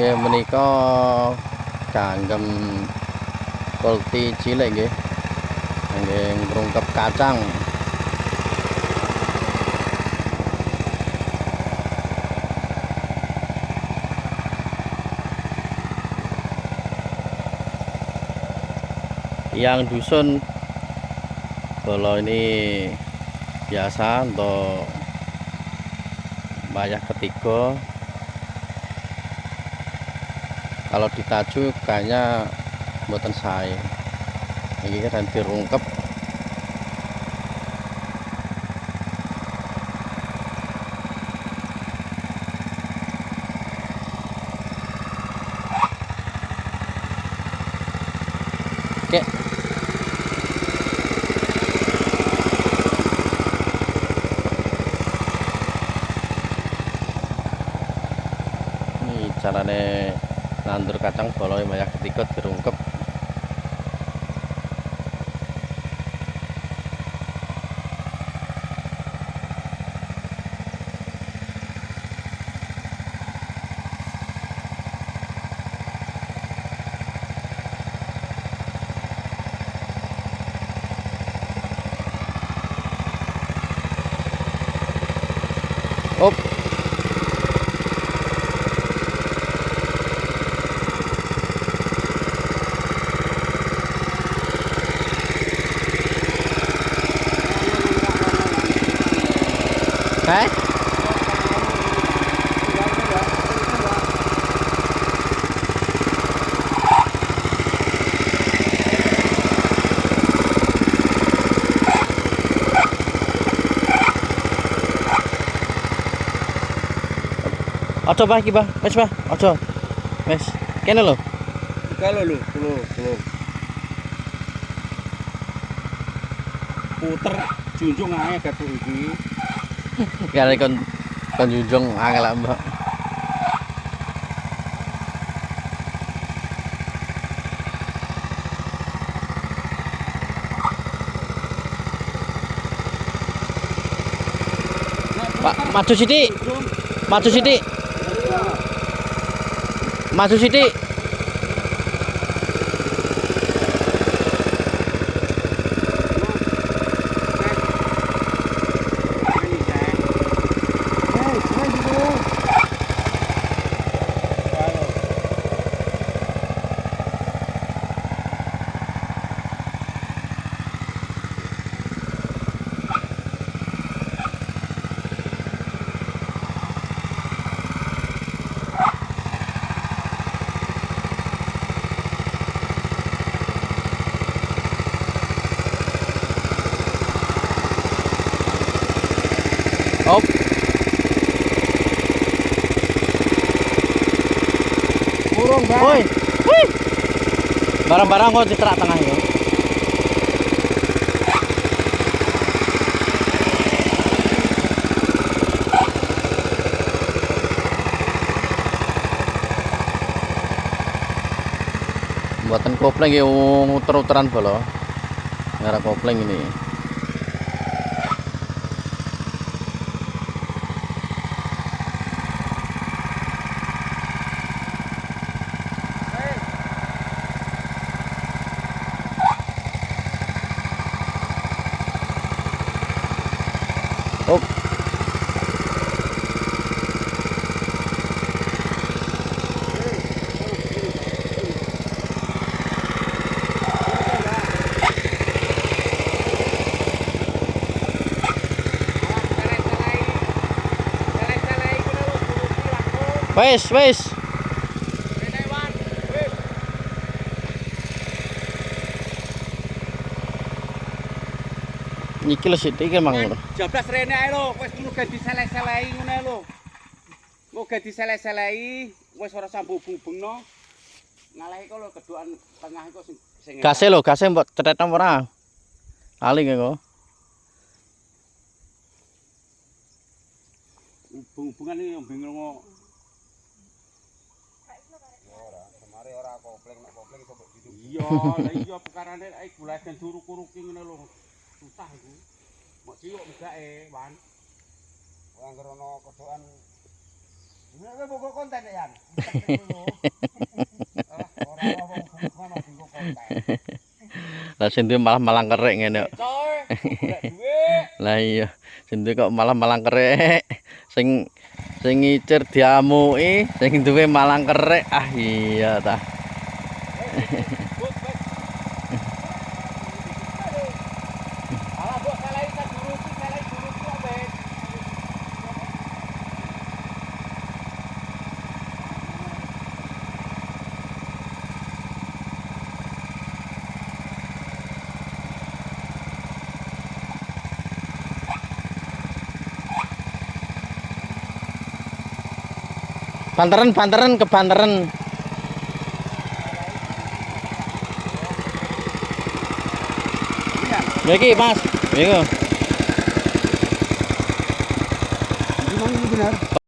Nggih menika kanggem kulti cilik nggih. Nggih ngrungkep kacang. Yang dusun kalau ini biasa untuk bayar ketiga. Kalau ditaju kayaknya mboten sae. Iki kan dirungkep. Oke. Ini carane nandur kacang bolong banyak ketiga dirungkep. Op. Hah? Ojo bah iki bah, wis bah, ojo. Wis, kene lho. Kalau lho, puter junjung ae gatu iki. Kare kon junjung angel mbak. Pak, maju sithik. Maju sithik. Maju sithik. Op. Burung, Bang. Woi. Wih. Barang-barang kok diterak tengah itu. Buatan kopling ya muter-muteran bolo. Ngarah kopling ini. Oh. Wes. Iki lho sithik iki mang ngono. Jablas rene ae lho, wis ngono ge diseleh-selehi ngene lho. Engko ge diseleh-selehi, wis ora sambu bubengno. Ngalahi kok lho kedukan tengah iku sing Gase lho, gase mbok cethetno ora. Ali kok. Hubung-hubungan iki bingung kok. Ora, kemari ora kopling nek kopling iso mbok ditu. Iya, lha iya perkarane ae gula den duruk-uruki ngene lho. Susah iku. Mok ciuk megake, Wan. Ora ngerono kodokan Ini buku konten ya, Yan. Orang wong buku mati buku konten. Lah sing duwe malah malang kerek ngene kok. Coy, golek duit. Lah iya, sing duwe kok malah malang kerek. Sing ngicir diamuki, sing duwe malang kerek. Ah iya ta. Bos, bos. Alah, bos, salai kan guru abet. Banteran ke banteran. Ya iki, Mas. Iku. Gimana ini benar?